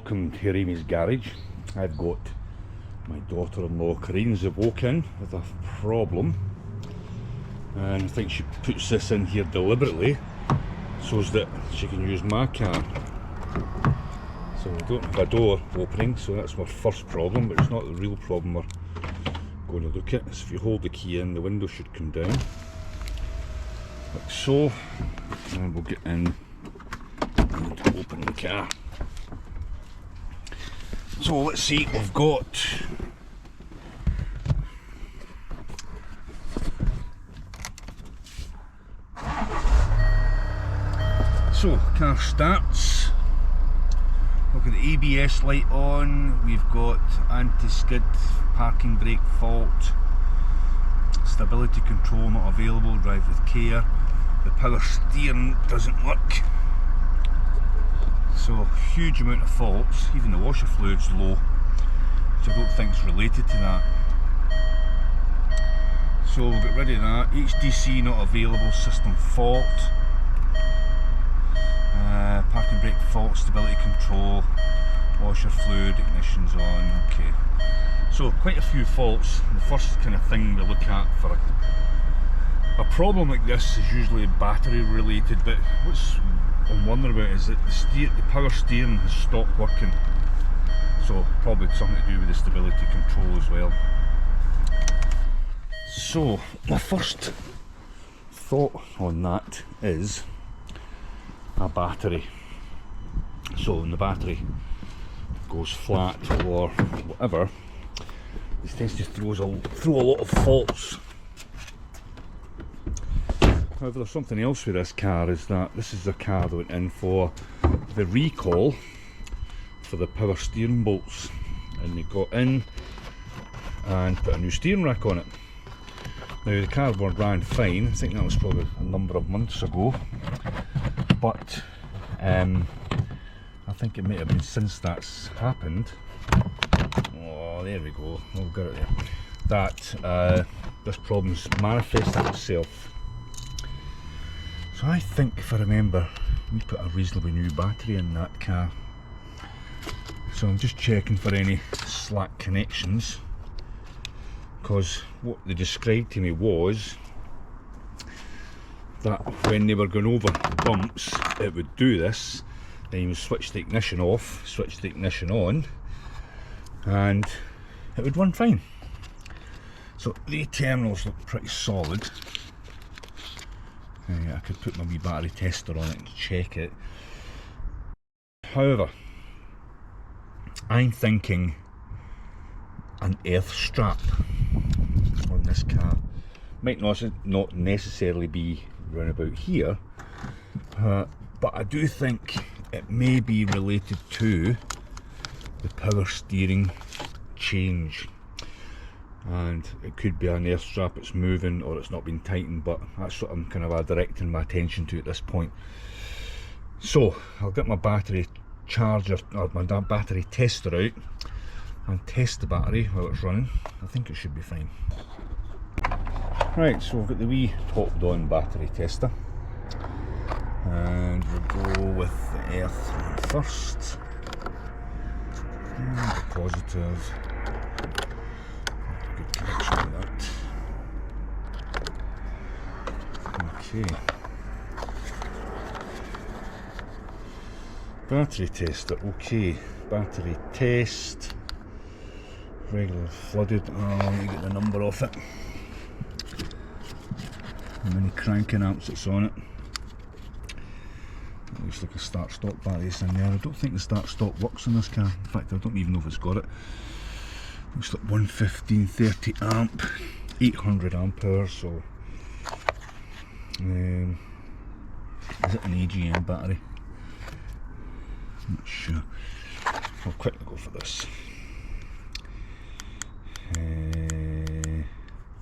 welcome to Raymies garage. I've got my daughter-in-law Range Evoque in with a problem, and I think she puts this in here deliberately so that she can use my car. So we don't have a door opening, so that's my first problem, but it's not the real problem we're going to look at. So if you hold the key in, the window should come down like so, and we'll get in and open the car. So let's see what we've got. So car starts. We've got the ABS light on, we've got anti-skid, parking brake fault, stability control not available, drive with care. The power steering doesn't work. So huge amount of faults, even the washer fluid's low, which I don't think is related to that. So we'll get rid of that. HDC not available, system fault. Parking brake fault, stability control, washer fluid, ignition's on. Okay, so quite a few faults. The first kind of thing we look at for a problem like this is usually battery related, but what's I'm wondering about is that the power steering has stopped working, so probably something to do with the stability control as well. So my first thought on that is a battery. So when the battery goes flat or whatever, it tends to throw a lot of faults. However, there's something else with this car, is that this is the car that went in for the recall for the power steering bolts, and they got in and put a new steering rack on it. Now the car ran fine, I think that was probably a number of months ago, but I think it might have been since that's happened. Oh, there we go, we'll get it there. That this problem's manifested itself. So I think, if I remember, we put a reasonably new battery in that car. So I'm just checking for any slack connections, because what they described to me was that when they were going over bumps it would do this, then you would switch the ignition off, switch the ignition on, and it would run fine. So the terminals look pretty solid. I could put my wee battery tester on it and check it. However, I'm thinking an earth strap on this car. Might not necessarily be round about here, but I do think it may be related to the power steering change, and it could be an earth strap that's moving or it's not been tightened, but that's what I'm kind of directing my attention to at this point. So I'll get my battery charger, or my battery tester out, and test the battery while it's running. I think it should be fine. Right, so we've got the wee topped on battery tester, and we'll go with the earth one first. And positive. Good connection with that. Okay. Battery tester, okay. Battery test. Regular flooded. Oh, let me get the number off it. How many cranking amps it's on it. It looks like a start-stop battery's in there. I don't think the start-stop works on this car. In fact, I don't even know if it's got it. Looks like 115 30 amp, 800 amp hours. So is it an AGM battery? I'm not sure. I'll quickly go for this.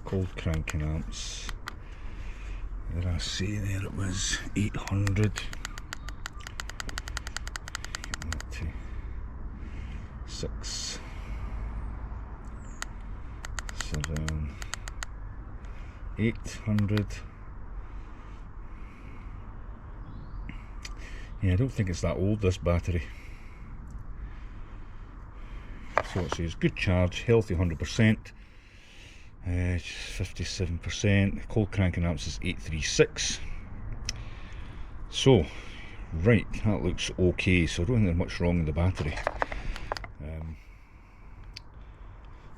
Cold cranking amps. Did I say there it was 800? 6, 7, 800. Yeah, I don't think it's that old, this battery. So it says good charge, healthy 100%, 57%, cold cranking amps is 836. So, right, that looks okay, so I don't think there's much wrong with the battery.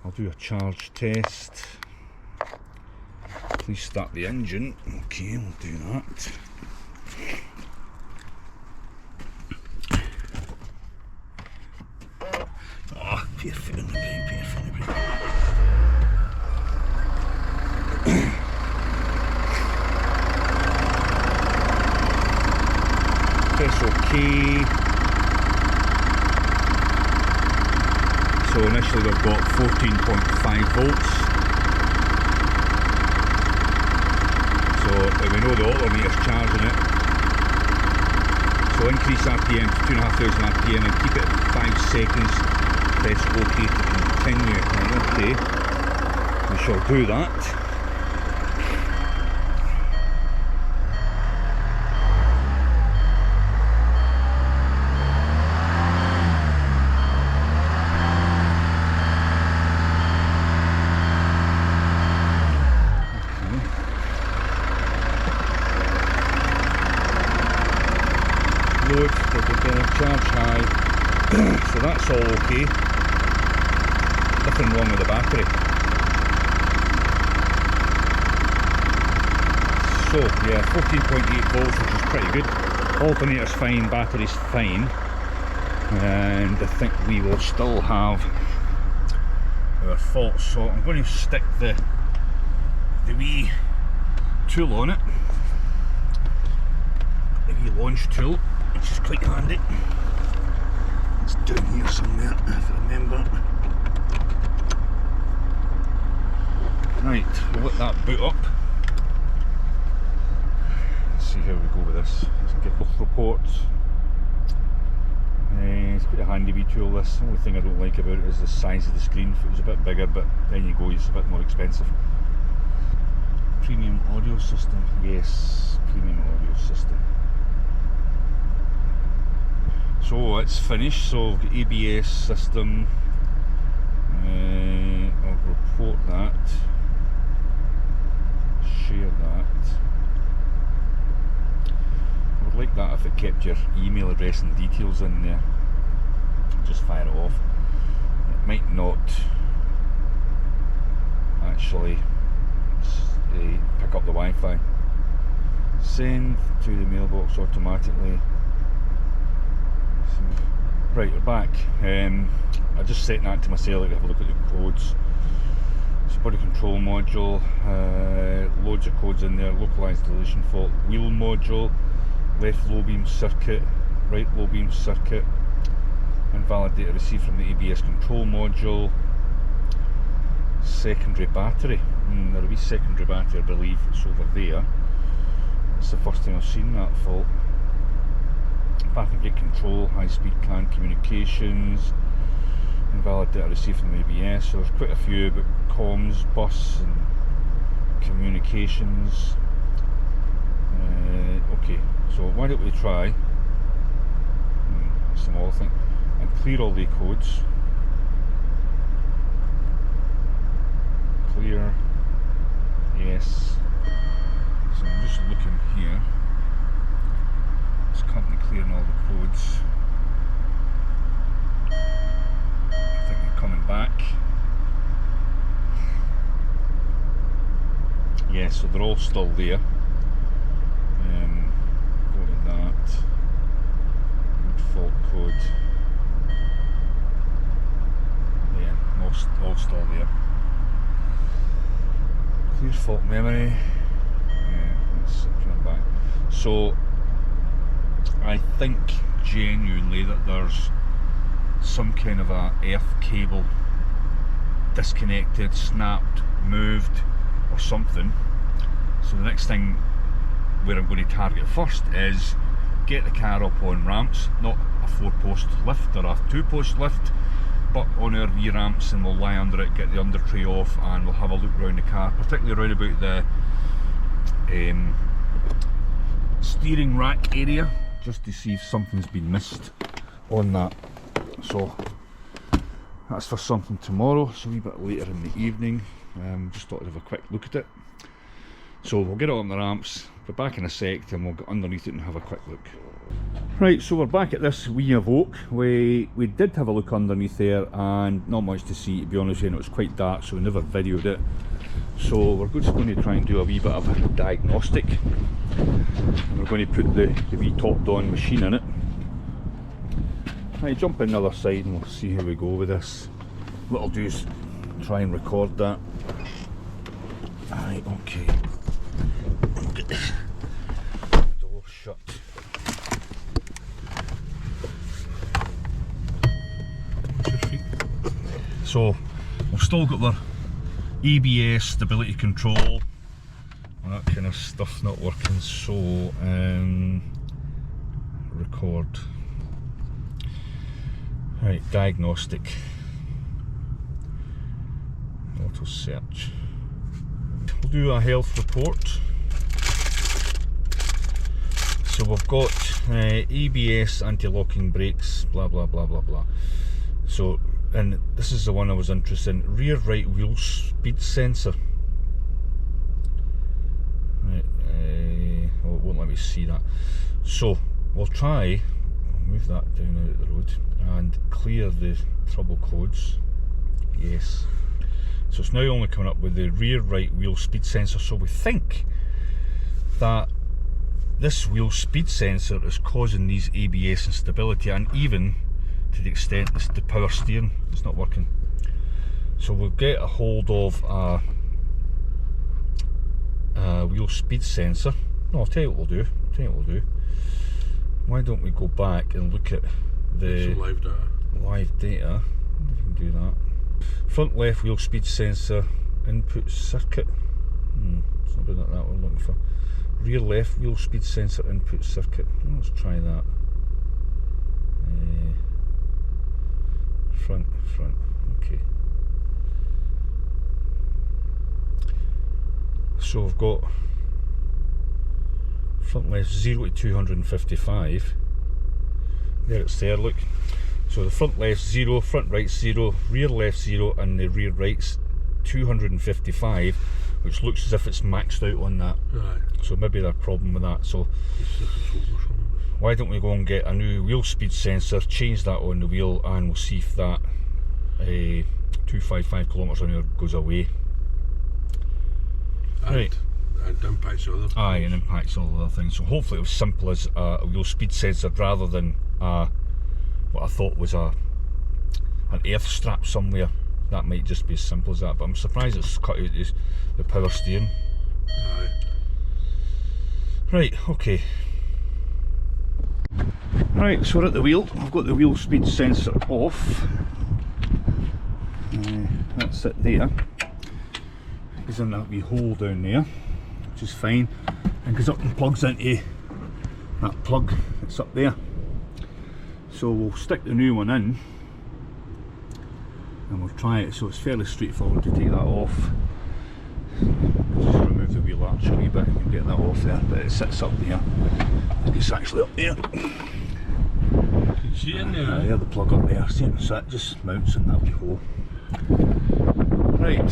I'll do a charge test. Please start the engine. Okay, we'll do that. Oh, put your foot on the brake, put your foot on the brake. Press OK. So initially we've got 14.5 volts. So we know the alternator's charging it. So increase RPM to 2,500 RPM and keep it at 5 seconds. Press OK to continue. Okay, we shall do that. Load, charge high. So that's all okay. Nothing wrong with the battery. So yeah, 14.8 volts, which is pretty good. Alternator's fine, battery's fine, and I think we will still have our faults. So I'm going to stick the wee tool on it, the wee launch tool, which is quite handy. It's down here somewhere, if I remember. Right, we'll let that boot up. Let's see how we go with this. Let's get both reports. It's quite a handy wee tool, this. The only thing I don't like about it is the size of the screen. If it was a bit bigger, but then you go, it's a bit more expensive. Premium audio system, yes, premium audio system. So it's finished, so we've got ABS system. I'll report that. Share that. I would like that if it kept your email address and details in there. Just fire it off. It might not actually pick up the Wi-Fi. Send to the mailbox automatically. Right, we're back. I just set that to my cellular to have a look at the codes. It's body control module, loads of codes in there. Localized deletion fault, wheel module, left low beam circuit, right low beam circuit, invalid data received from the ABS control module, secondary battery. There'll be secondary battery, I believe it's over there. It's the first time I've seen that fault. Path and brake control, high speed CAN communications, invalid data received from the ABS. So there's quite a few about comms, bus and communications. Okay, so why don't we try some other thing and clear all the codes. Clear, yes. So I'm just looking here. It's currently clearing all the codes. I think they're coming back. Yeah, so they're all still there. Go to that. Good fault code. Yeah, all still there. Clear fault memory. Yeah, let's turn back. So I think genuinely that there's some kind of a earth cable disconnected, snapped, moved or something. So the next thing where I'm going to target first is get the car up on ramps, not a 4-post lift or a 2-post lift, but on our wee ramps, and we'll lie under it, get the under tray off, and we'll have a look around the car, particularly around about the steering rack area, just to see if something's been missed on that. So that's for something tomorrow, so a wee bit later in the evening. Just thought I'd have a quick look at it. So we'll get it on the ramps, be back in a sec, and we'll get underneath it and have a quick look. Right, so we're back at this wee Evoque. We did have a look underneath there, and not much to see, to be honest with you, and it was quite dark, so we never videoed it. So we're just going to try and do a wee bit of a diagnostic. And we're going to put the wee top down machine in it. Right, jump in the other side and we'll see how we go with this. What I'll do is try and record that. Right, okay. Get this door shut. So we've still got our ABS, stability control, and that kind of stuff not working, so record. Right, diagnostic, auto search. We'll do a health report. So we've got ABS, anti-locking brakes, blah blah blah blah blah. So, and this is the one I was interested in, rear right wheel speed sensor. Right, oh, it won't let me see that. So we'll try, move that down out of the road and clear the trouble codes. Yes. So it's now only coming up with the rear right wheel speed sensor. So we think that this wheel speed sensor is causing these ABS instability, and even to the extent the power steering is not working. So we'll get a hold of a wheel speed sensor. No, I'll tell you what we'll do. Why don't we go back and look at the live data. Live data. I wonder if we can do that. Front left wheel speed sensor input circuit. It's not that we're looking for. Rear left wheel speed sensor input circuit. Let's try that. Front, okay. So I've got front left 0 to 255. There it's there, look. So the front left 0, front right 0, rear left 0, and the rear right's 255, which looks as if it's maxed out on that. Right. So maybe there's a problem with that. So why don't we go and get a new wheel speed sensor, change that on the wheel, and we'll see if that 255 kilometres an hour goes away. Right. And impacts other things. Aye, and impacts all the other things. So hopefully it was simple as a wheel speed sensor rather than what I thought was an earth strap somewhere. That might just be as simple as that, but I'm surprised it's cut out the power steering. Aye. Right, okay. Right, so we're at the wheel. I've got the wheel speed sensor off. That's it there. Goes in that wee hole down there, which is fine, and goes up and plugs into that plug that's up there. So we'll stick the new one in and we'll try it. So it's fairly straightforward to take that off. Just remove the wheel arch a wee bit and get that off there, but it sits up there. It's actually up there. You can see it in there. There's the plug up there, see it? So it just mounts in that wee hole. Right.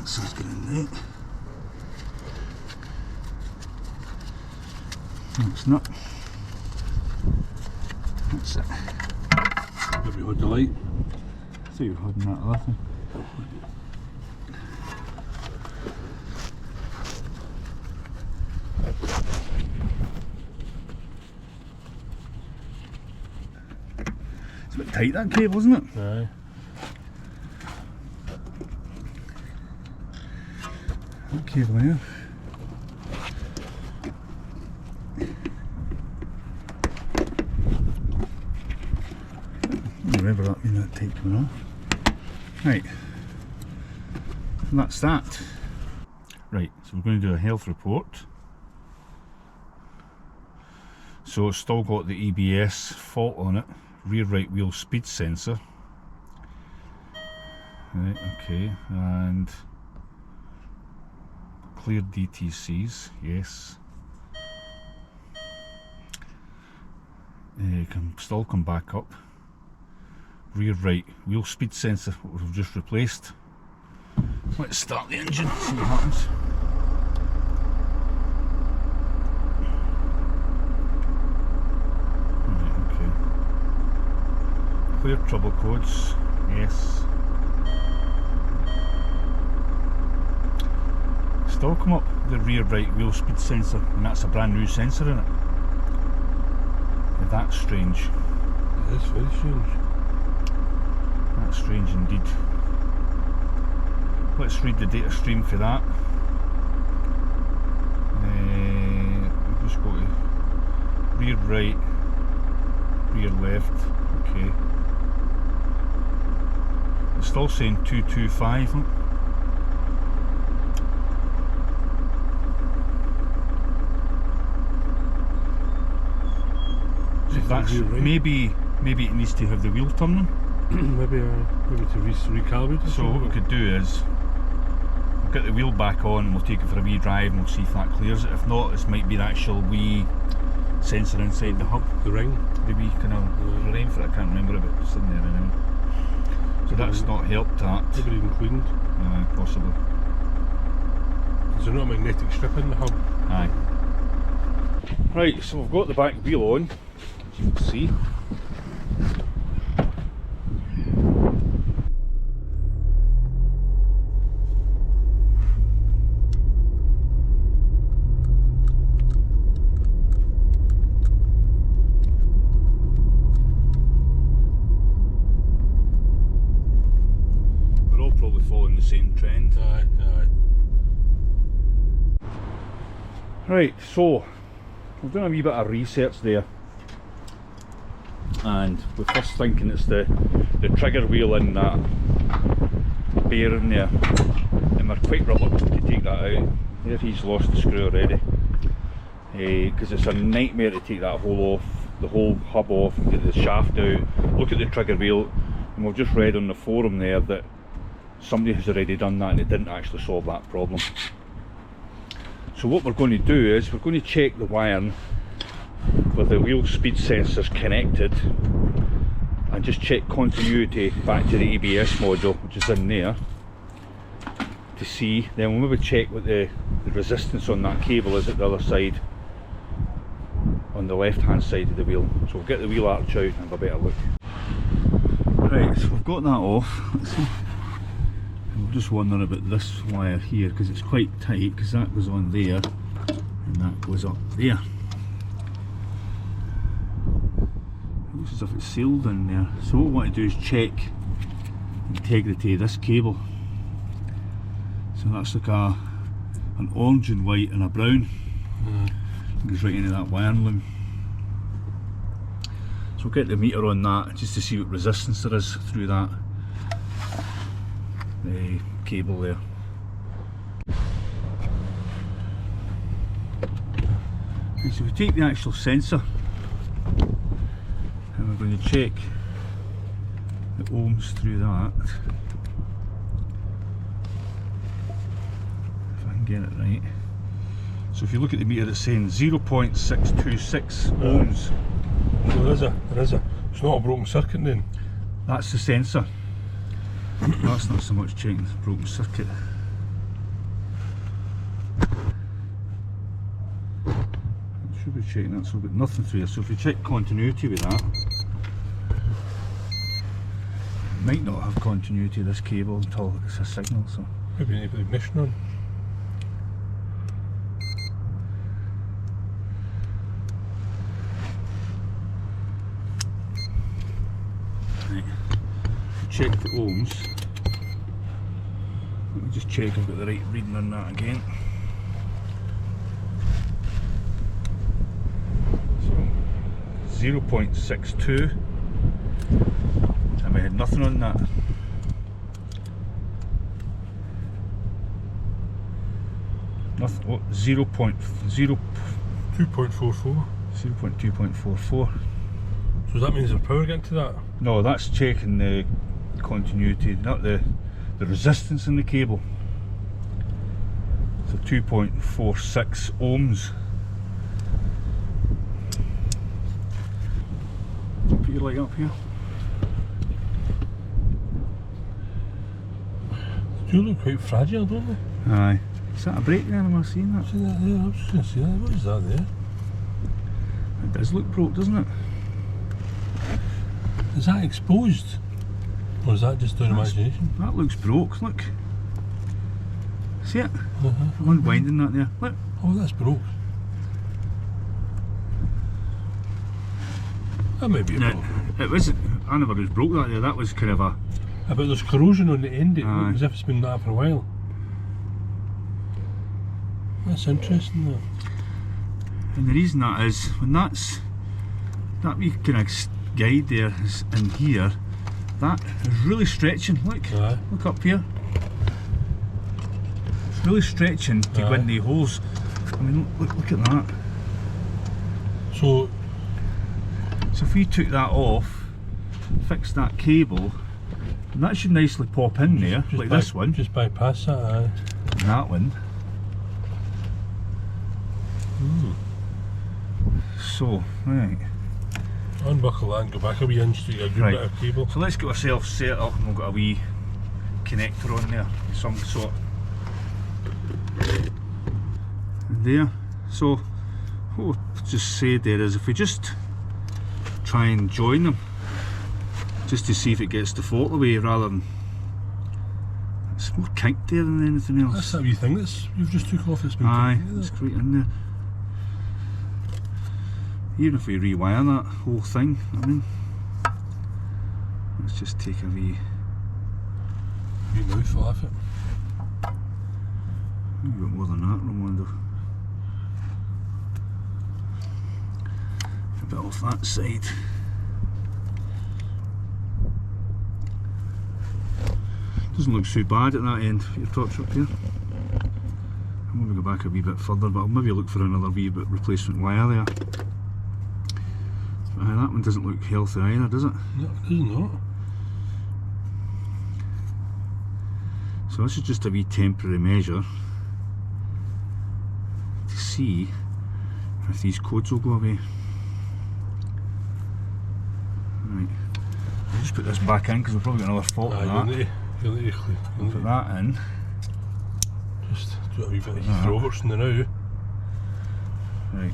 So let's get in there. That's not. That's it. Have you had the light? I thought you were holding that other thing. It's a bit tight, that cable, isn't it? Aye. That cable here. Remember that being that tight coming off. Right, and that's that. Right, so we're going to do a health report. So it's still got the ABS fault on it, rear right wheel speed sensor. Right, okay, and clear DTCs, yes. Can still come back up. Rear right wheel speed sensor, what we've just replaced. Let's start the engine, see what happens. Right, okay. Clear trouble codes, yes. Still come up the rear right wheel speed sensor, and that's a brand new sensor in it. That's strange. It is very strange. That's strange indeed. Let's read the data stream for that. We've just got to rear right, rear left. Okay. It's still saying 225. Huh? That's right. maybe it needs to have the wheel turning. maybe to recalibrate it. So what we could do is we'll get the wheel back on and we'll take it for a wee drive and we'll see if that clears it. If not, this might be the actual wee sensor inside the hub. The ring. The wee kind of name for it, I can't remember it, but it's in there anyway. So that's not helped that. Maybe even cleaned. Possibly. Is there not a magnetic strip in the hub? Aye. Right, so we've got the back wheel on, as you can see. We're all probably following the same trend. Aye, aye. Right, so we've done a wee bit of research there, and we're first thinking it's the trigger wheel in that bearing there, and we're quite reluctant to take that out. There, he's lost the screw already, because it's a nightmare to take that whole off, the whole hub off, and get the shaft out, look at the trigger wheel. And we've just read on the forum there that somebody has already done that and it didn't actually solve that problem. So what we're going to do is we're going to check the wiring with the wheel speed sensors connected and just check continuity back to the ABS module, which is in there, to see. Then we'll maybe check what the resistance on that cable is at the other side, on the left hand side of the wheel. So we'll get the wheel arch out and have a better look. Right, so we've got that off. Let's see. I'm just wondering about this wire here, because it's quite tight, because that goes on there and that goes up there. It looks as if it's sealed in there. So what we want to do is check the integrity of this cable. So that's like an orange and white and a brown. It goes right into that wiring loom. So we'll get the meter on that just to see what resistance there is through that cable there. And so we take the actual sensor and we're going to check the ohms through that. If I can get it right. So if you look at the meter, it's saying 0.626 ohms. So there is a, it's not a broken circuit then? That's the sensor. That's not so much checking the broken circuit. Should be checking that, so we've got nothing through here. So if we check continuity with that, it might not have continuity of this cable until it's a signal. So Maybe you need the ignition on. Right. Check the ohms. Let me just check I've got the right reading on that again. So 0.62, and we had nothing on that. Nothing. What? 0.0. 2.44. 0.2.44. So that means there's power getting to that? No, that's checking the continuity, not the resistance in the cable. So 2.46 ohms. be like up here. They do look quite fragile, don't they? Aye. Is that a brake there? Am I seeing that? See that there? I was just going to see that. What is that there? It does look broke, doesn't it? Is that exposed? Or is that just down imagination? That looks broke, look. See it? Uh-huh. Unwinding that there. Look. Oh, that's broke. That might be a problem. It was. I never was broke that there. That was kind of a. But there's corrosion on the end. It Aye. looks as if it's been that for a while. That's interesting, that. And the reason that is, when that wee kind of guide there is in here, that is really stretching. Look, Aye. look up here. It's really stretching to go Aye. in the holes. I mean, look at that. So if we took that off, fixed that cable, and that should nicely pop in there, like this one, just bypass that. Aye. and that one. So, right. Unbuckle that and go back a wee inch to get a good Right. bit of cable. So let's get ourselves set up, and we've got a wee connector on there, of some sort. And there. So, what we've just said there is, if we just try and join them, just to see if it gets the fault away, rather than. It's more kinked there than anything else. That's that wee thing that's you've just took off. It's been Aye, kinked, it's isn't it? great in there. Even if we rewire that whole thing, I mean, let's just take a wee. Wee mouthful off it. You got more than that, I wonder. A bit off that side. Doesn't look so bad at that end, your torch up here. I'll maybe go back a wee bit further, but I'll maybe look for another wee bit replacement wire there. That one doesn't look healthy either, does it? No, it does not. So this is just a wee temporary measure to see if these codes will go away. Right, I'll just put this back in because we've probably got another fault Aye, with you'll that. need to I'll put that in. just do a wee bit of heat roberts in the now. Right.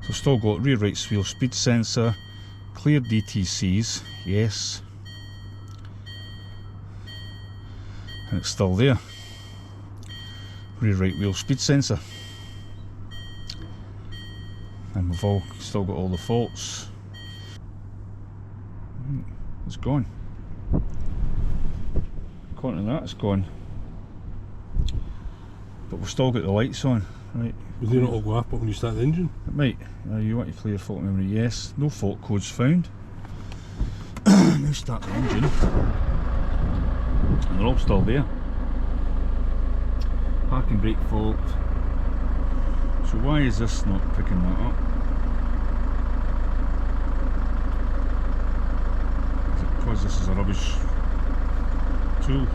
So still got rear right wheel speed sensor, clear DTCs, yes. And it's still there. Rear right wheel speed sensor. And we've all still got all the faults. It's gone. According to that, it's gone. But we've still got the lights on. Right. Will they not all go up when you start the engine? It might. You want to clear fault memory? Yes. No fault codes found. Now start the engine. And they're all still there. Parking brake fault. So why is this not picking that up? Is it because this is a rubbish tool?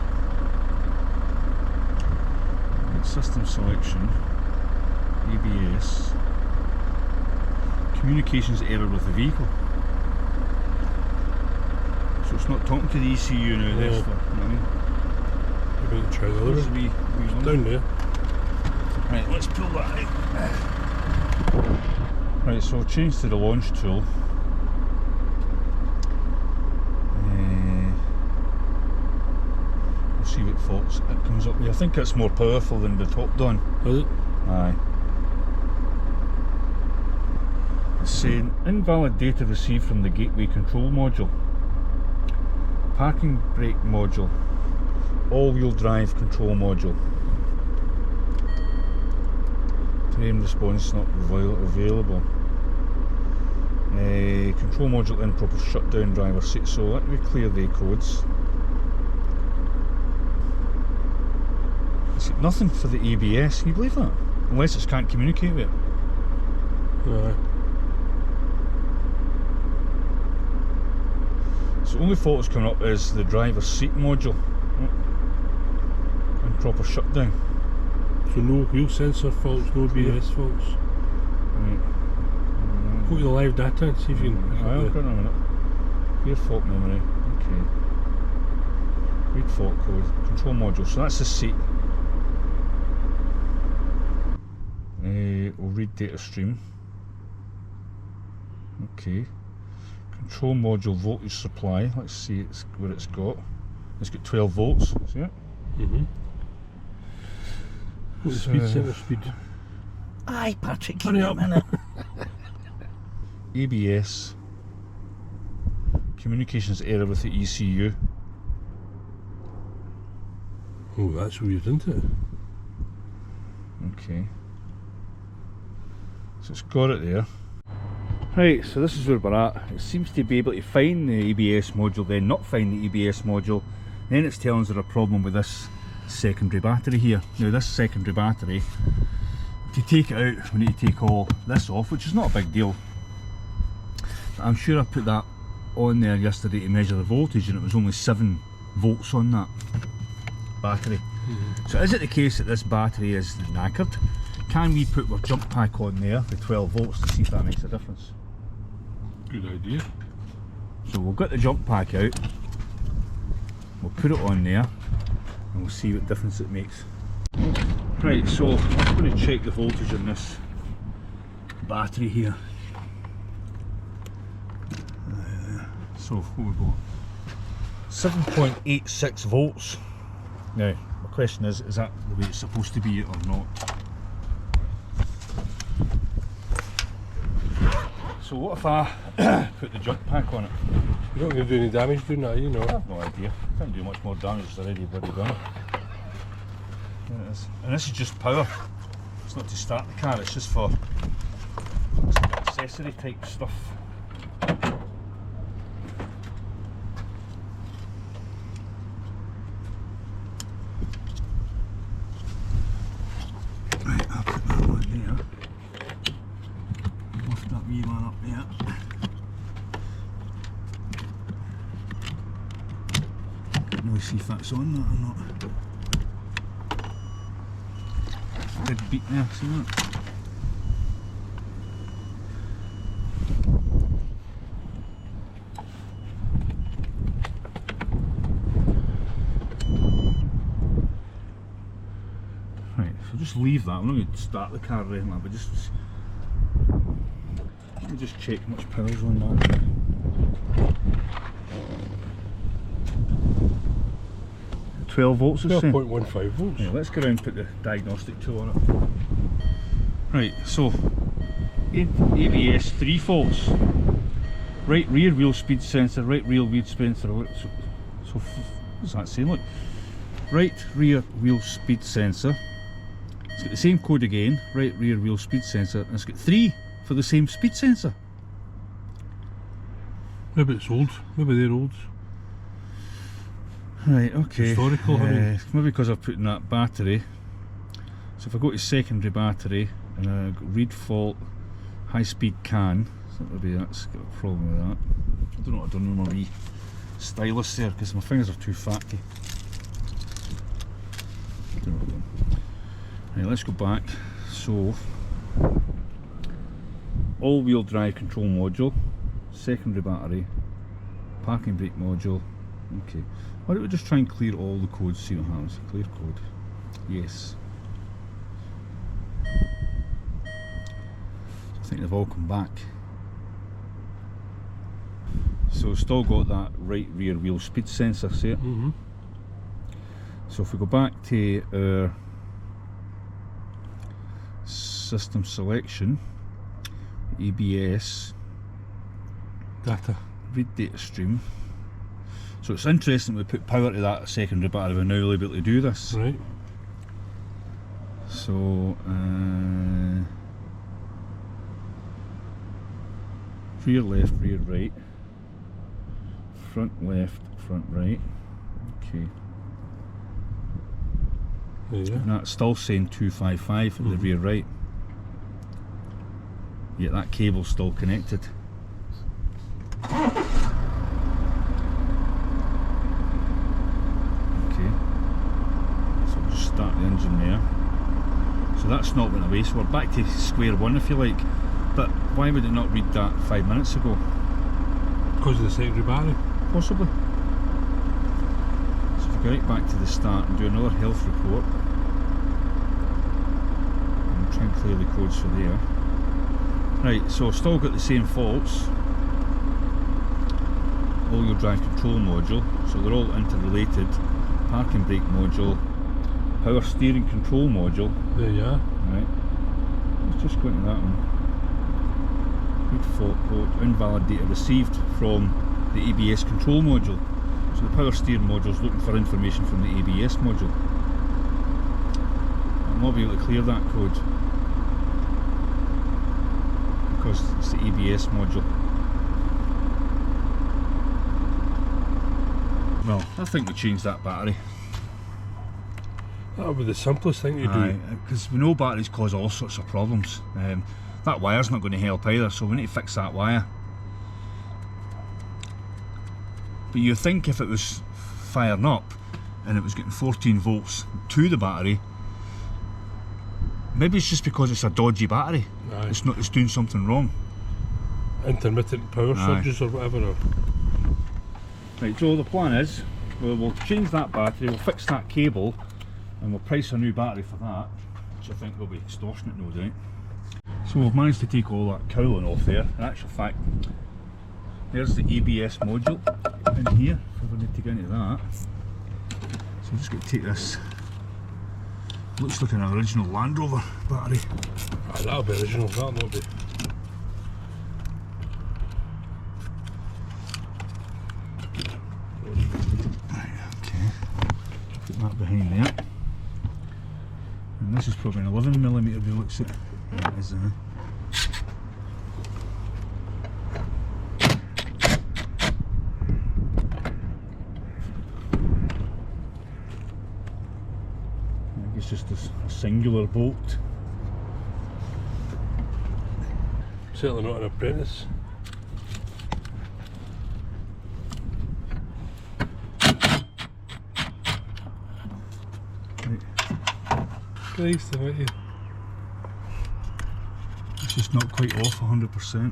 System selection. ABS. Communications error with the vehicle. So it's not talking to the ECU now, Yeah. this for, you know what I mean? You're going to try the other Where's the one. wee one? Down there. Right, let's pull that out. Right, so change to the launch tool. We'll see what faults it comes up with. I think it's more powerful than the top done. Is it? Aye. It's saying invalid data received from the gateway control module, parking brake module, all-wheel drive control module. Terrain response not available. Control module improper shutdown driver seat. So let me clear the codes. It's nothing for the ABS. Can you believe that? Unless it can't communicate with it. Aye. So the only fault that's coming up is the driver's seat module. Improper shutdown. So no wheel sensor faults, no BS faults. Right. Go to the live data and see if you can. I'll go in a minute. Rear fault memory. Okay. Read fault code. Control module. So that's the seat. We'll read data stream. Okay. Control module voltage supply. Let's see where it's got. It's got 12 volts. See it? What's the speed? Center speed. Aye, Patrick. Hurry up. A minute. ABS. Communications error with the ECU. Oh, that's weird, isn't it? Okay. So it's got it there. Right, so this is where we're at. It seems to be able to find the ABS module, then not find the ABS module. Then it's telling us there's a problem with this secondary battery here. Now this secondary battery, to take it out, we need to take all this off, which is not a big deal. But I'm sure I put that on there yesterday to measure the voltage, and it was only 7 volts on that battery. So is it the case that this battery is knackered? Can we put our jump pack on there, the 12 volts, to see if that makes a difference? Good idea. So we'll get the jump pack out, we'll put it on there, and we'll see what difference it makes. Right, so I'm going to check the voltage on this battery here. So what we got? 7.86 volts. Now, my question is that the way it's supposed to be or not? So what if I put the jump pack on it? You're not going to do any damage doing that, you know. I have no idea. Can't do much more damage, it's already bloody done it. There it is. And this is just power. It's not to start the car, it's just for accessory type stuff. Right, I'll put that on there. Lift that wee one up there. Now see if that's on that or not. Big beat there, see that? Right, so just leave that. I'm not going to start the car right now, but just let me just check how much power's on that. 12 volts or so. 12.15 volts. Yeah, let's go around and put the diagnostic tool on it. Right, so ABS 3 faults. Right rear wheel speed sensor, right rear wheel speed sensor. So what's that saying? Look, right rear wheel speed sensor. It's got the same code again. Right rear wheel speed sensor, and it's got 3 for the same speed sensor. Maybe it's old. Maybe they're old. Right, okay. Historical, I mean. Maybe because I've put in that battery. So if I go to secondary battery and I go read fault, high speed can, so that's got a problem with that. I don't know what I've done with my wee stylus there because my fingers are too fatty. I don't know what I've done. Right, let's go back. So, all wheel drive control module, secondary battery, parking brake module. Okay, why don't we just try and clear all the codes, see what happens. Clear code, yes. I think they've all come back. So we've still got that right rear wheel speed sensor, see it? So if we go back to our system selection, ABS, Data. read data stream. So it's interesting we put power to that secondary battery, we're now able to do this. Right. So rear left, rear right, front left, front right. Okay. Yeah. And that's still saying 255 at the rear right. Yet that cable's still connected. Start the engine there. So that's not went away, so we're back to square one if you like. But why would it not read that 5 minutes ago? Because of the secondary battery. Possibly. So if we go right back to the start and do another health report, and try and clear the codes for there. Right, so still got the same faults. All-wheel drive control module, so they're all interrelated. Parking brake module, power steering control module. There you are. Right, let's just go into that one. Read fault code, invalid data received from the ABS control module. So the power steering module is looking for information from the ABS module. I'll not be able to clear that code because it's the ABS module. Well, I think we changed that battery. That would be the simplest thing to do. Because we know batteries cause all sorts of problems. That wire's not going to help either, so we need to fix that wire. But you think if it was firing up and it was getting 14 volts to the battery, maybe it's just because it's a dodgy battery. Aye. It's doing something wrong. Intermittent power surges or whatever. Or... Right, so the plan is we'll change that battery, we'll fix that cable, and we'll price a new battery for that, which I think will be extortionate, no doubt. So we've managed to take all that cowling off there. In actual fact, there's the ABS module in here, if we need to get into that. So I'm just going to take this, looks like an original Land Rover battery. Ah, that'll be original, that'll not be. Put that behind there, and this is probably an 11mm by the looks of it. Yeah, it is, I think it's just a singular bolt. Certainly not an apprentice. Christ, I bet you. It's just not quite off 100%.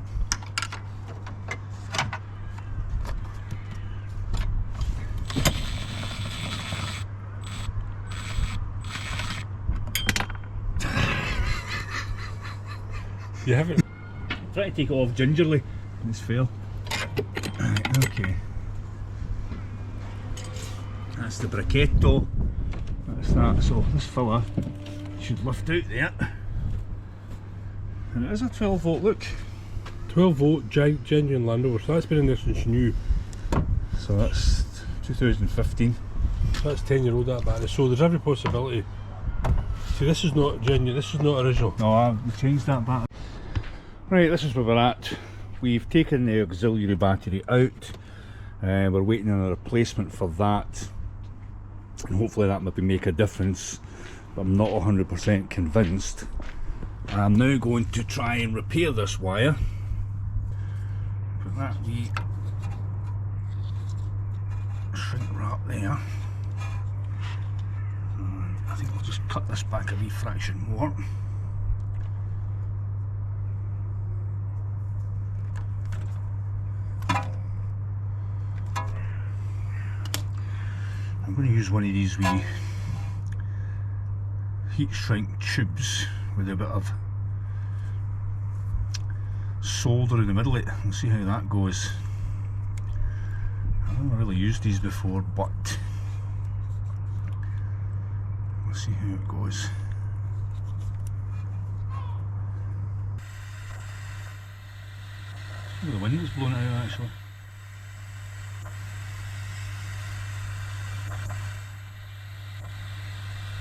You haven't. Try to take it off gingerly and it's fail. Right, okay. That's the bracchetto. That's that. So this filler should lift out there. And it is a 12 volt, look. 12 volt genuine Land Rover, so that's been in there since new. So that's 2015. So that's 10-year-old that battery, so there's every possibility. See, this is not genuine, this is not original. No, we changed that battery. Right, this is where we're at. We've taken the auxiliary battery out. We're waiting on a replacement for that. And hopefully that maybe make a difference. But I'm not 100% convinced. I'm now going to try and repair this wire. Put that wee shrink wrap there. I think I'll just cut this back a wee fraction more. I'm going to use one of these wee heat shrink tubes with a bit of solder in the middle of it. We'll see how that goes. I've never really used these before, but we'll see how it goes. Oh, the wind is blowing out actually.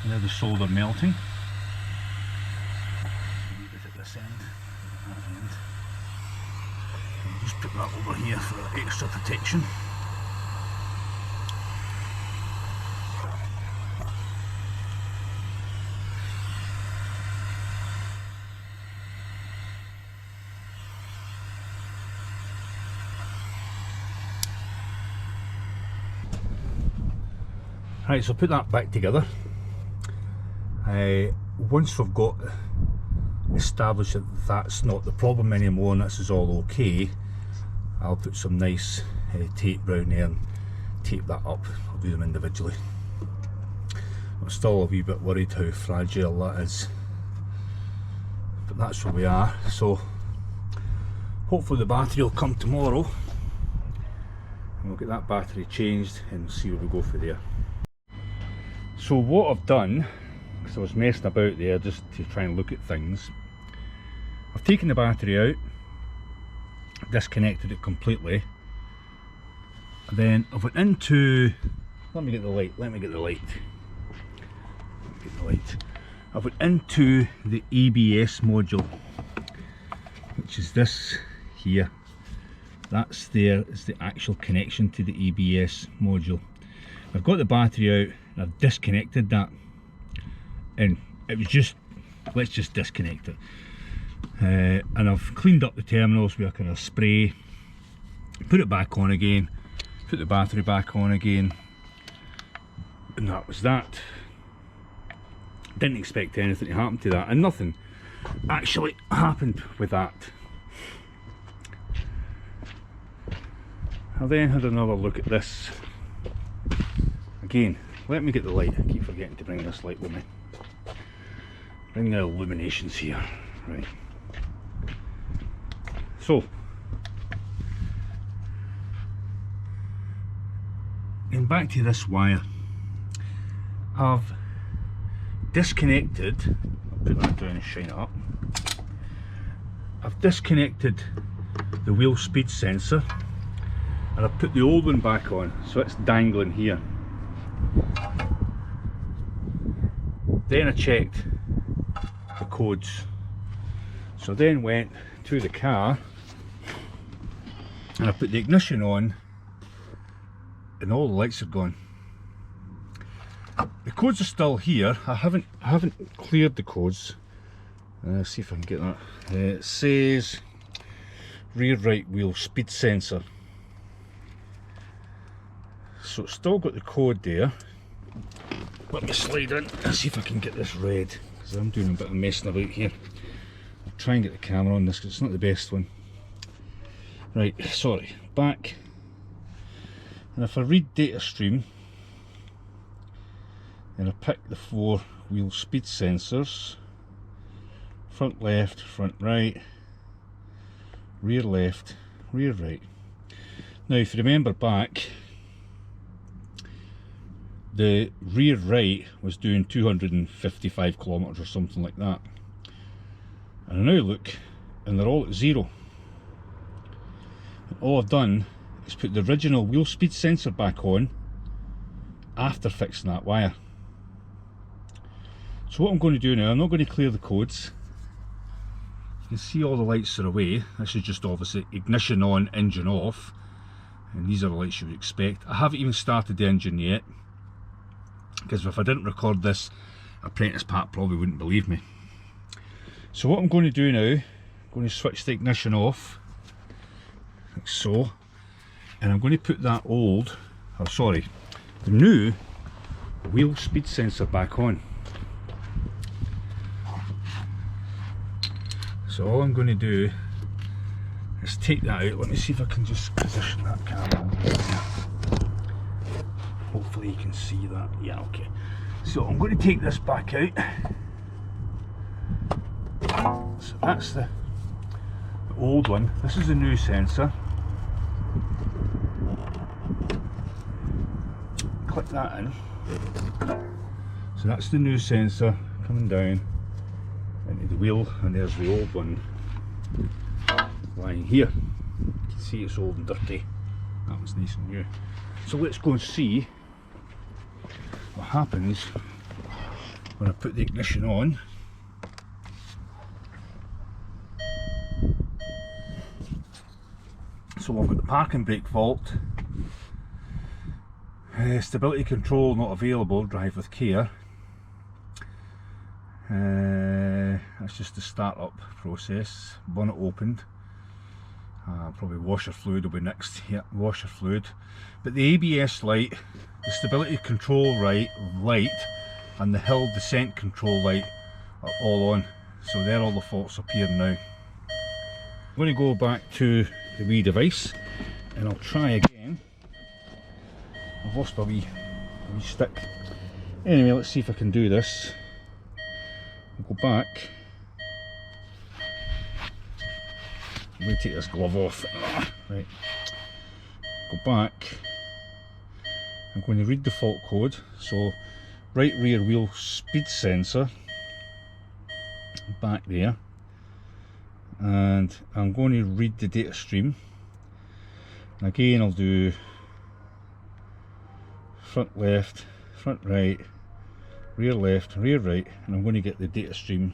Now the solder melting. Leave it at this end, at that end. And just put that over here for extra protection. Right, so put that back together. Once we've got establish that that's not the problem anymore and this is all okay, I'll put some nice tape round there and tape that up. I'll do them individually. I'm still a wee bit worried how fragile that is, but that's where we are. So hopefully the battery will come tomorrow and we'll get that battery changed and see where we go for there. So what I've done, because I was messing about there just to try and look at things, I've taken the battery out, disconnected it completely, and then I went into, let me get the light. I went into the ABS module, which is this here. That's there is the actual connection to the ABS module. I've got the battery out and I've disconnected that, and it was just, let's just disconnect it. And I've cleaned up the terminals with a kind of spray, put it back on again, put the battery back on again, and that was that. Didn't expect anything to happen to that, and nothing actually happened with that. I then had another look at this again. Let me get the light. I keep forgetting to bring this light with me. Bring the illuminations here. Right. So, and back to this wire. I've disconnected, I'll put that down and shine it up. I've disconnected the wheel speed sensor and I've put the old one back on, so it's dangling here. Then I checked the codes. So I then went to the car and I put the ignition on and all the lights are gone. The codes are still here. I haven't cleared the codes. Let's see if I can get that. It says rear right wheel speed sensor. So it's still got the code there. Let me slide in and see if I can get this red, because I'm doing a bit of messing about here. I'll try and get the camera on this because it's not the best one. Right, sorry, back. And if I read data stream, and I pick the 4 wheel speed sensors, front left, front right, rear left, rear right. Now if you remember back, the rear right was doing 255 kilometers or something like that. And I now look and they're all at 0. And all I've done is put the original wheel speed sensor back on after fixing that wire. So what I'm going to do now, I'm not going to clear the codes. You can see all the lights are away. This is just obviously ignition on, engine off. And these are the lights you would expect. I haven't even started the engine yet, because if I didn't record this, Apprentice Pat probably wouldn't believe me. So what I'm going to do now, I'm going to switch the ignition off, like so. And I'm going to put that old, oh sorry, the new wheel speed sensor back on. So all I'm going to do is take that out. Let me see if I can just position that camera. Hopefully you can see that. Yeah, okay. So I'm going to take this back out. So that's the old one. This is the new sensor. Click that in. So that's the new sensor coming down into the wheel, and there's the old one lying here. You can see it's old and dirty. That was nice and new. So let's go and see what happens when I put the ignition on. So I've got the parking brake fault, stability control not available, drive with care. That's just the start-up process. Bonnet opened. Probably washer fluid will be next. Yeah, washer fluid. But the ABS light, the stability control light, and the hill descent control light are all on. So there all the faults appear now. I'm going to go back to the wee device and I'll try again. I've lost my wee stick. Anyway, let's see if I can do this. I'll go back. I'm going to take this glove off. Right. Go back. I'm going to read the fault code. So, right rear wheel speed sensor. Back there. And I'm going to read the data stream. And again, I'll do front left, front right, rear left, rear right, and I'm going to get the data stream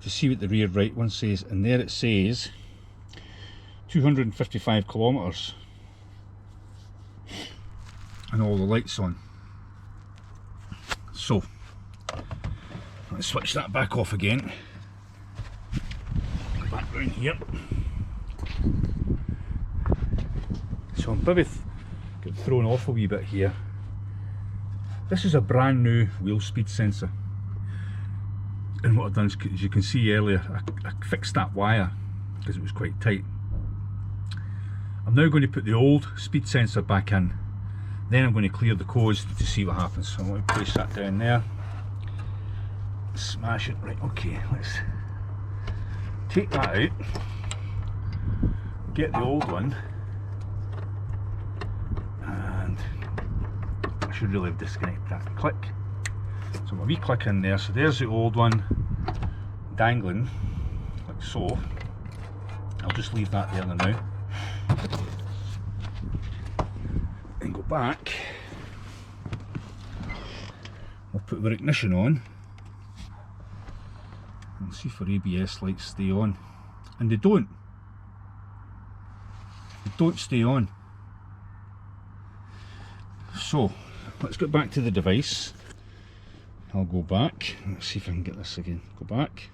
to see what the rear right one says. And there it says 255 kilometers, and all the lights on. So let's switch that back off again. Back round here. So I'm maybe get thrown off a wee bit here. This is a brand new wheel speed sensor, and what I've done is, as you can see earlier, I fixed that wire because it was quite tight. I'm now going to put the old speed sensor back in, then I'm going to clear the codes to see what happens. So I'm going to place that down there, smash it. Right, okay, let's take that out, get the old one, and I should really have disconnected that. Click. So my wee click in there. So there's the old one dangling, like so. I'll just leave that there now. And go back. I'll put the ignition on and see if our ABS lights stay on. And they don't. They don't stay on. So let's get back to the device. I'll go back. Let's see if I can get this again. Go back.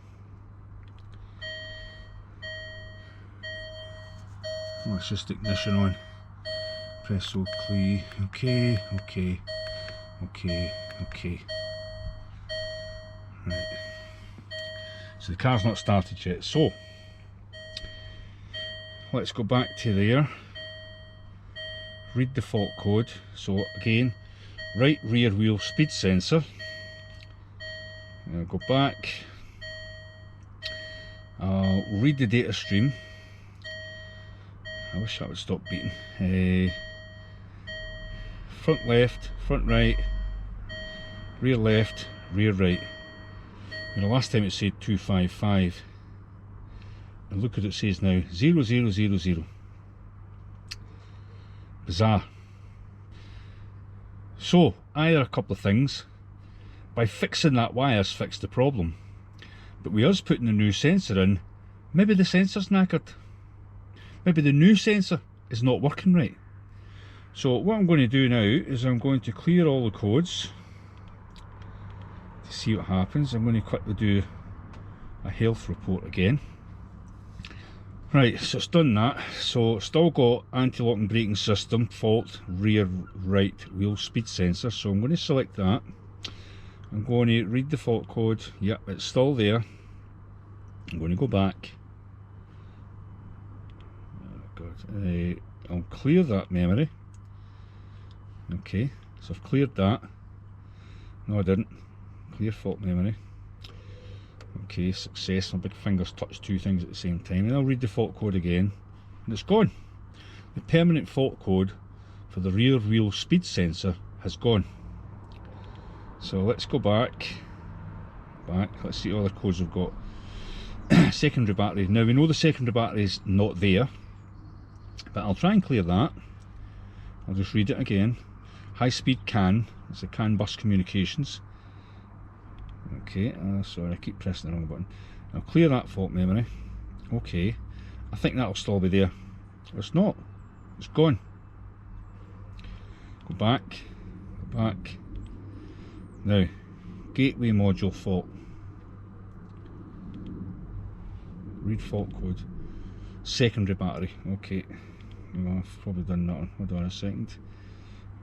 Oh, it's just ignition on. Press OK. Okay, okay, okay, okay. Right. So the car's not started yet. So let's go back to there. Read the fault code. So again, right rear wheel speed sensor. I'll go back. I'll read the data stream. I wish that would stop beating. Front left, front right, rear left, rear right. And the last time it said 255. And look what it says now, 0000. Bizarre. So either a couple of things. By fixing that wire's fixed the problem. But with us putting the new sensor in, maybe the sensor's knackered. Maybe the new sensor is not working right. So what I'm going to do now is I'm going to clear all the codes to see what happens. I'm going to quickly do a health report again. Right, so it's done that. So still got anti-lock and braking system fault, rear right wheel speed sensor. So I'm going to select that. I'm going to read the fault code. Yep, it's still there. I'm going to go back. Oh God. I'll clear that memory. Okay, so I've cleared that. No, I didn't. Clear fault memory. Okay, success. My big fingers touch two things at the same time. And I'll read the fault code again. And it's gone. The permanent fault code for the rear wheel speed sensor has gone. So let's go back. Let's see what other codes we've got. Secondary battery. Now we know the secondary battery is not there, but I'll try and clear that. I'll just read it again. High speed CAN. It's a CAN bus communications. Okay, sorry, I keep pressing the wrong button. I'll clear that fault memory. Okay, I think that'll still be there. It's not. It's gone. Go back. Go back. Now, gateway module fault. Read fault code. Secondary battery. Okay. Well, I've probably done that one. Hold on a second.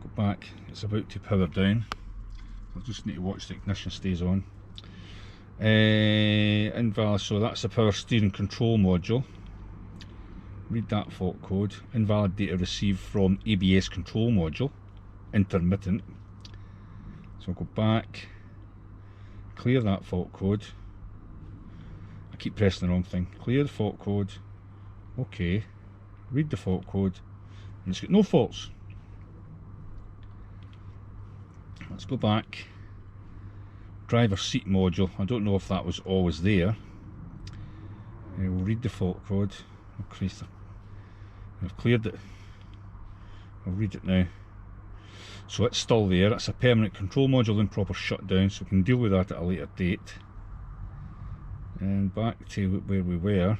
Go back. It's about to power down. I'll just need to watch the ignition stays on. Invalid, so that's the power steering control module. Read that fault code. Invalid data received from ABS control module, intermittent. So I'll go back, clear that fault code. I keep pressing the wrong thing. Clear the fault code. Okay, read the fault code, and it's got no faults. Let's go back. Driver seat module, I don't know if that was always there. We'll read the fault code. I've cleared it. I'll read it now. So it's still there. It's a permanent control module in proper shutdown, so we can deal with that at a later date. And back to where we were.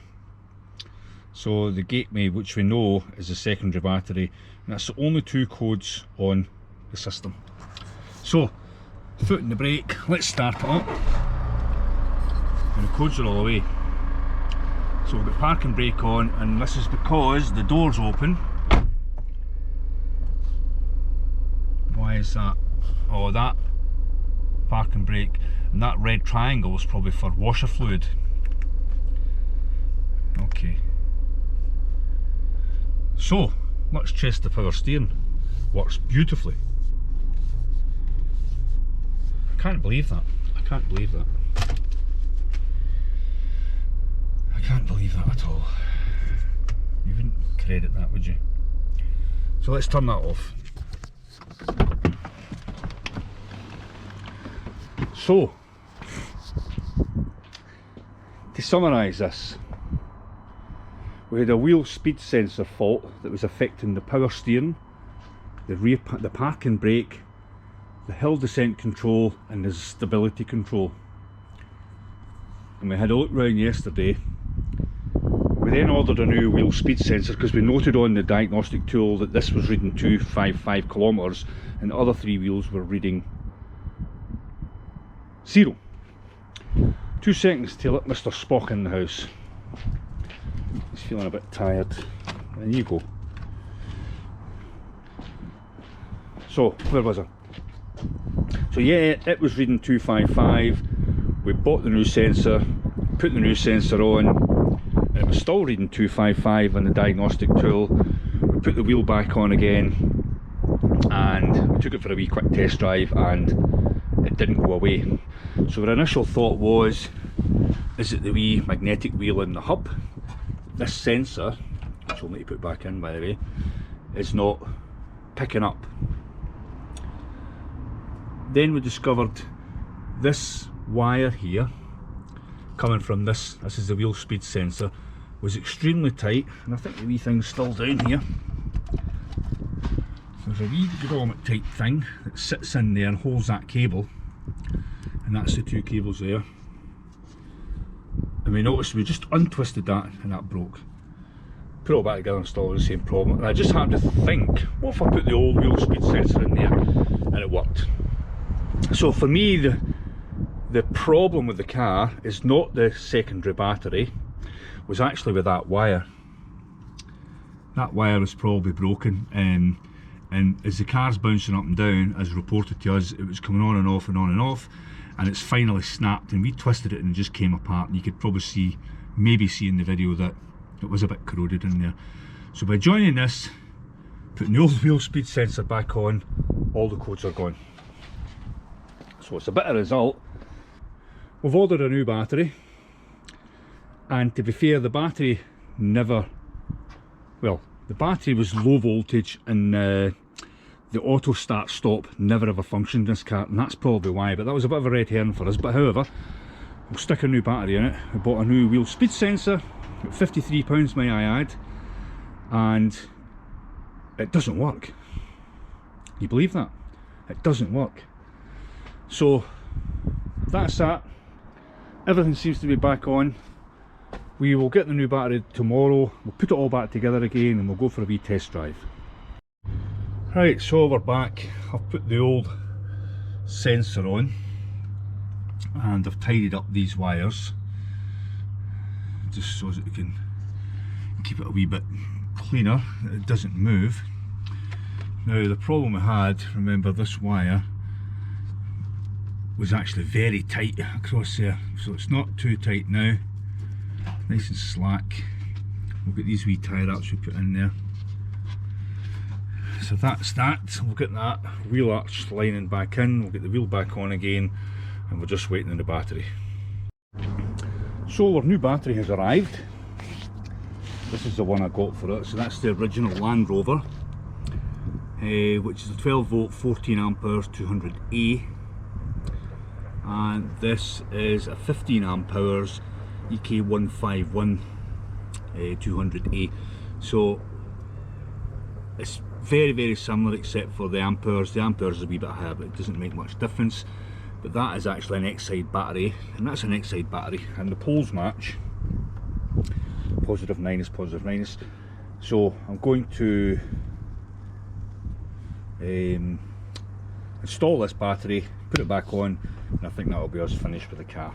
So the gateway, which we know is the secondary battery, and that's the only two codes on the system. So, foot in the brake, let's start it up. And the codes are all away. So we've got park and brake on, and this is because the door's open. Why is that? Oh, that park and brake, and that red triangle is probably for washer fluid. Okay. So, let's test the power steering. Works beautifully. I can't believe that. I can't believe that. I can't believe that at all. You wouldn't credit that, would you? So let's turn that off. So, to summarise this, we had a wheel speed sensor fault that was affecting the power steering, the park and brake, the hill descent control and the stability control. And we had a look round yesterday. We then ordered a new wheel speed sensor because we noted on the diagnostic tool that this was reading 255 kilometres and the other three wheels were reading 0. 2 seconds till let Mr. Spock in the house. He's feeling a bit tired. There you go. So, where was I? So yeah, it was reading 255. We bought the new sensor, put the new sensor on, and it was still reading 255 on the diagnostic tool. We put the wheel back on again, and we took it for a wee quick test drive, and it didn't go away. So our initial thought was, is it the wee magnetic wheel in the hub? This sensor, which we'll need to put back in by the way, is not picking up. Then we discovered this wire here, coming from this is the wheel speed sensor, was extremely tight, and I think the wee thing's still down here. There's a wee grommet type thing that sits in there and holds that cable, and that's the two cables there. And we noticed we just untwisted that and that broke. Put it all back together and still the same problem. And I just happened to think, what if I put the old wheel speed sensor in there? And it worked. So for me, the problem with the car is not the secondary battery, was actually with that wire. That wire was probably broken, and as the car's bouncing up and down, as reported to us, it was coming on and off and on and off, and it's finally snapped, and we twisted it and it just came apart, and you could probably see, maybe see in the video, that it was a bit corroded in there. So by joining this, putting the old wheel speed sensor back on, all the codes are gone. So it's a better result. We've ordered a new battery, and to be fair, the battery never, well, the battery was low voltage, and the auto start stop never ever functioned in this car, and that's probably why, but that was a bit of a red herring for us. But however, we'll stick a new battery in it. We bought a new wheel speed sensor, £53 may I add, and it doesn't work. You believe that? It doesn't work. So that's that. Everything seems to be back on. We will get the new battery tomorrow, we'll put it all back together again, and we'll go for a wee test drive. Right, so we're back. I've put the old sensor on, and I've tidied up these wires just so that we can keep it a wee bit cleaner, that it doesn't move. Now the problem we had, remember, this wire was actually very tight across there, so it's not too tight now, nice and slack. We've got these wee tie wraps we put in there, so that's that. We'll get that wheel arch lining back in, we'll get the wheel back on again, and we're just waiting on the battery. So our new battery has arrived. This is the one I got for it, so that's the original Land Rover, which is a 12 volt 14 amperes 200A, and this is a 15 amp hours EK151 200A. So it's very similar except for the amperes. The amperes is a wee bit higher, but it doesn't make much difference. But that is actually an X-side battery, and that's an X-side battery, and the poles match, positive minus, positive minus. So I'm going to install this battery, put it back on, and I think that'll be us finished with the car.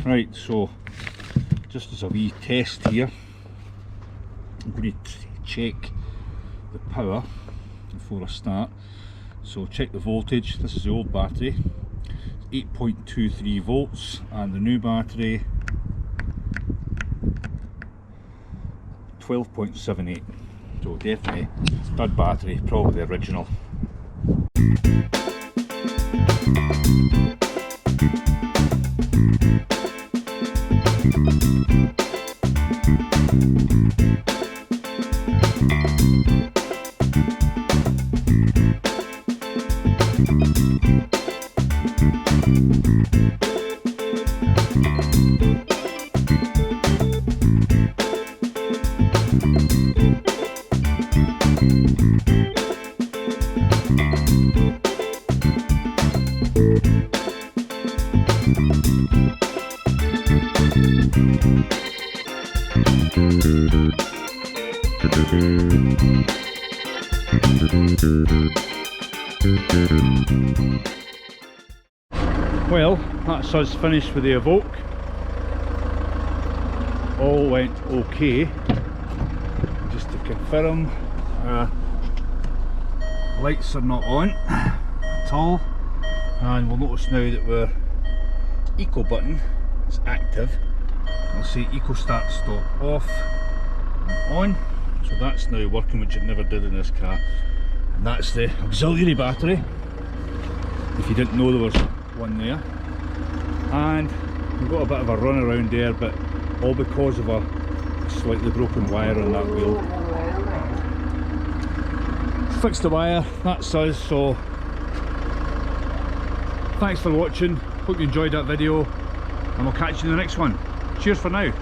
Right, so just as a wee test here, I'm going to check the power before I start. So check the voltage. This is the old battery, 8.23 volts, and the new battery 12.78. So definitely stud battery, probably the original. Well, that's us finished with the Evoque. All went okay. Just to confirm, lights are not on at all, and we'll notice now that our eco button is active. We'll see eco start stop off and on, so that's now working, which it never did in this car. And that's the auxiliary battery, if you didn't know there was one there. And we've got a bit of a run around there, but all because of a slightly broken wire on that wheel. Fixed the wire, that's us. So thanks for watching, hope you enjoyed that video, and we'll catch you in the next one. Cheers for now.